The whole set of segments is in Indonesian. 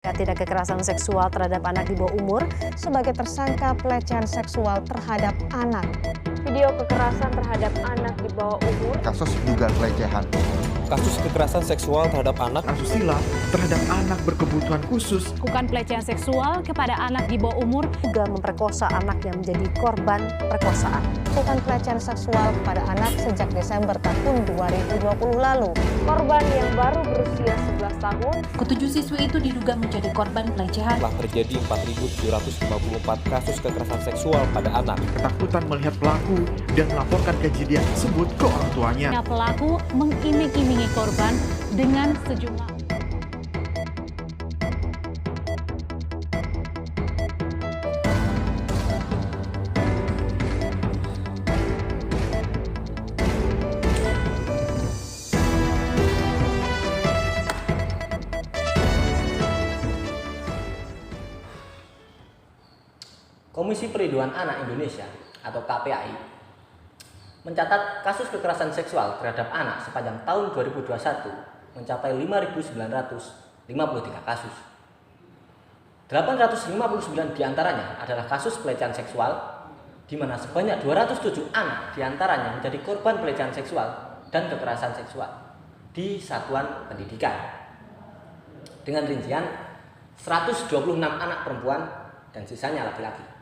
Tindak kekerasan seksual terhadap anak di bawah umur sebagai tersangka pelecehan seksual terhadap anak. Video kekerasan terhadap anak di bawah umur. Kasus dugaan pelecehan. Kasus kekerasan seksual terhadap anak. Asusila terhadap anak berkebutuhan khusus. Lakukan pelecehan seksual kepada anak di bawah umur. Juga memperkosa anak yang menjadi korban perkosaan. Lakukan pelecehan seksual kepada anak sejak Desember tahun 2020 lalu. Korban yang baru berusia 11 tahun. Ketujuh siswi itu diduga menjadi korban pelecehan. Telah terjadi 4.754 kasus kekerasan seksual pada anak. Ketakutan melihat pelaku dan melaporkan kejadian tersebut ke orang tuanya. Pelaku mengiming-imingi korban dengan sejumlah Komisi Perlindungan Anak Indonesia atau KPAI mencatat kasus kekerasan seksual terhadap anak sepanjang tahun 2021 mencapai 5.953 kasus. 859 diantaranya adalah kasus pelecehan seksual, di mana sebanyak 207 anak diantaranya menjadi korban pelecehan seksual dan kekerasan seksual di satuan pendidikan. Dengan rincian 126 anak perempuan dan sisanya laki-laki.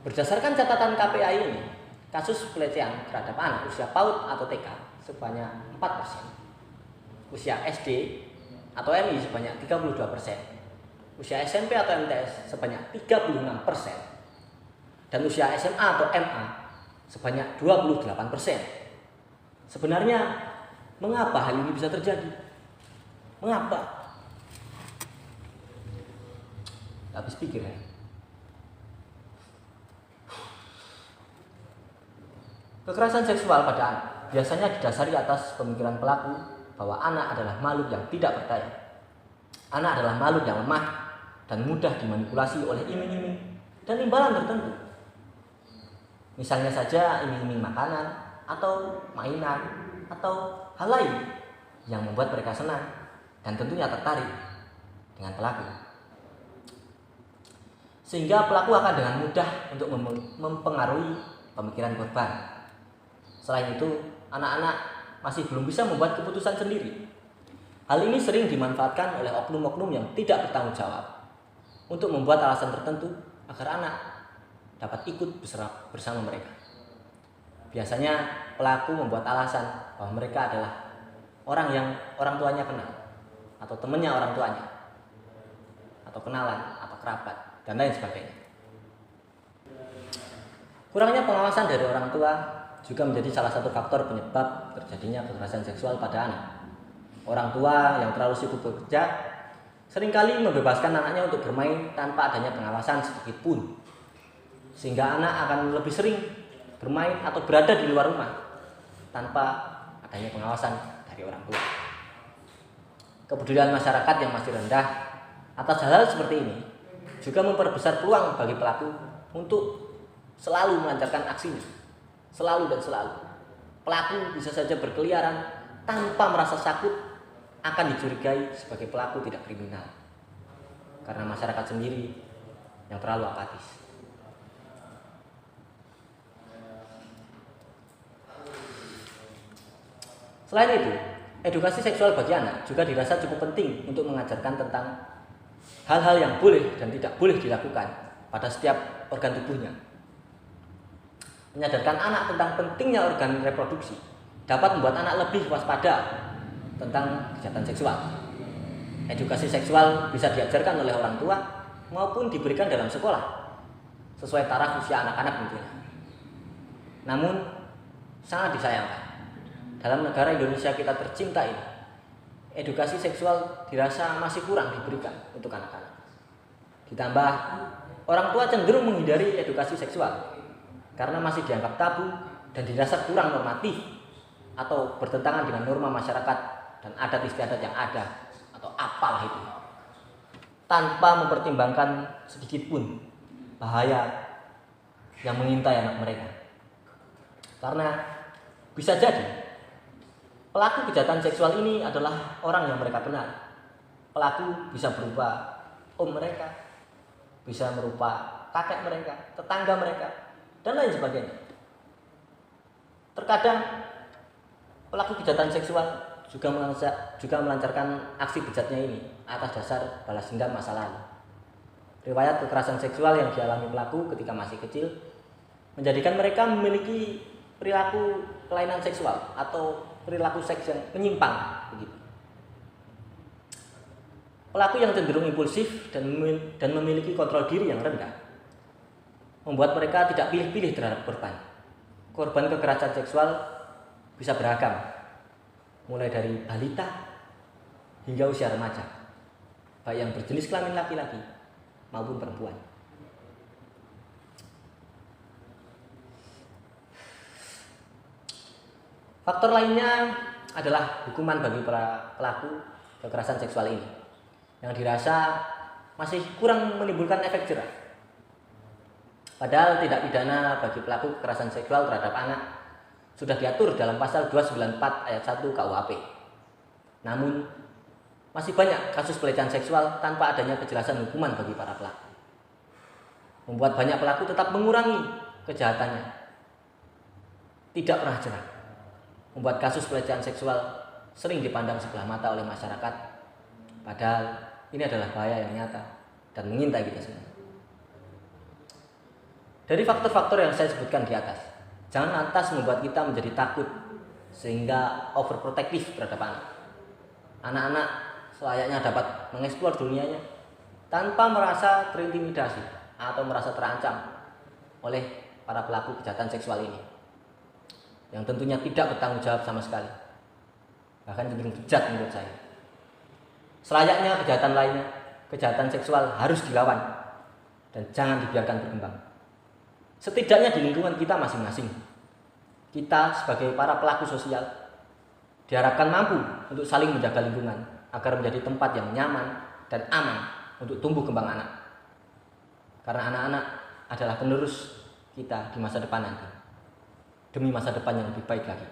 Berdasarkan catatan KPAI ini, kasus pelecehan terhadap anak usia PAUD atau TK sebanyak 4%, usia SD atau MI sebanyak 32%, usia SMP atau MTS sebanyak 36%, dan usia SMA atau MA sebanyak 28%. Sebenarnya, mengapa hal ini bisa terjadi? Mengapa? Habis pikir ya. Kekerasan seksual pada anak biasanya didasari atas pemikiran pelaku bahwa anak adalah makhluk yang tidak berdaya. Anak adalah makhluk yang lemah dan mudah dimanipulasi oleh iming-iming dan imbalan tertentu. Misalnya saja iming-iming makanan atau mainan atau hal lain yang membuat mereka senang dan tentunya tertarik dengan pelaku. Sehingga pelaku akan dengan mudah untuk mempengaruhi pemikiran korban. Selain itu, anak-anak masih belum bisa membuat keputusan sendiri. Hal ini sering dimanfaatkan oleh oknum-oknum yang tidak bertanggung jawab untuk membuat alasan tertentu agar anak dapat ikut bersama mereka. Biasanya pelaku membuat alasan bahwa mereka adalah orang yang orang tuanya kenal, atau temannya orang tuanya, atau kenalan, atau kerabat, dan lain sebagainya. Kurangnya pengawasan dari orang tua juga menjadi salah satu faktor penyebab terjadinya kekerasan seksual pada anak. Orang tua yang terlalu sibuk bekerja seringkali membebaskan anaknya untuk bermain tanpa adanya pengawasan sedikit pun, sehingga anak akan lebih sering bermain atau berada di luar rumah tanpa adanya pengawasan dari orang tua. Kepedulian masyarakat yang masih rendah atas hal-hal seperti ini juga memperbesar peluang bagi pelaku untuk selalu melancarkan aksinya. Selalu dan selalu. Pelaku bisa saja berkeliaran tanpa merasa takut akan dicurigai sebagai pelaku tidak kriminal. Karena masyarakat sendiri yang terlalu apatis. Selain itu, edukasi seksual bagi anak juga dirasa cukup penting untuk mengajarkan tentang hal-hal yang boleh dan tidak boleh dilakukan pada setiap organ tubuhnya. Menyadarkan anak tentang pentingnya organ reproduksi dapat membuat anak lebih waspada tentang kejahatan seksual. Edukasi seksual bisa diajarkan oleh orang tua maupun diberikan dalam sekolah sesuai taraf usia anak-anak tentunya. Namun sangat disayangkan, dalam negara Indonesia kita tercinta ini, edukasi seksual dirasa masih kurang diberikan untuk anak-anak. Ditambah, orang tua cenderung menghindari edukasi seksual karena masih dianggap tabu dan dirasa kurang normatif atau bertentangan dengan norma masyarakat dan adat istiadat yang ada atau apalah itu, tanpa mempertimbangkan sedikit pun bahaya yang mengintai anak mereka. Karena bisa jadi pelaku kejahatan seksual ini adalah orang yang mereka kenal, pelaku bisa berupa om mereka, bisa berupa kakek mereka, tetangga mereka, dan lain sebagainya. Terkadang pelaku kejahatan seksual juga melancarkan aksi bejatnya ini atas dasar balas dendam masa lalu. Riwayat kekerasan seksual yang dialami pelaku ketika masih kecil menjadikan mereka memiliki perilaku kelainan seksual atau perilaku seks yang menyimpang begitu. Pelaku yang cenderung impulsif dan memiliki kontrol diri yang rendah membuat mereka tidak pilih-pilih terhadap korban. Korban kekerasan seksual bisa beragam, mulai dari balita hingga usia remaja, baik yang berjenis kelamin laki-laki maupun perempuan. Faktor lainnya adalah hukuman bagi para pelaku kekerasan seksual ini yang dirasa masih kurang menimbulkan efek jerah. Padahal tindak pidana bagi pelaku kekerasan seksual terhadap anak sudah diatur dalam pasal 294 ayat 1 KUHP. Namun masih banyak kasus pelecehan seksual tanpa adanya kejelasan hukuman bagi para pelaku. Membuat banyak pelaku tetap mengurangi kejahatannya, tidak pernah jerah. Membuat kasus pelecehan seksual sering dipandang sebelah mata oleh masyarakat, padahal ini adalah bahaya yang nyata dan mengintai kita semua. Dari faktor-faktor yang saya sebutkan di atas, jangan lantas membuat kita menjadi takut sehingga overprotektif terhadap anak. Anak-anak selayaknya dapat mengeksplor dunianya tanpa merasa terintimidasi atau merasa terancam oleh para pelaku kejahatan seksual ini, yang tentunya tidak bertanggung jawab sama sekali, bahkan cenderung bejat menurut saya. Selayaknya kejahatan lainnya, kejahatan seksual harus dilawan dan jangan dibiarkan berkembang. Setidaknya di lingkungan kita masing-masing, kita sebagai para pelaku sosial diharapkan mampu untuk saling menjaga lingkungan agar menjadi tempat yang nyaman dan aman untuk tumbuh kembang anak. Karena anak-anak adalah penerus kita di masa depan nanti, demi masa depan yang lebih baik lagi.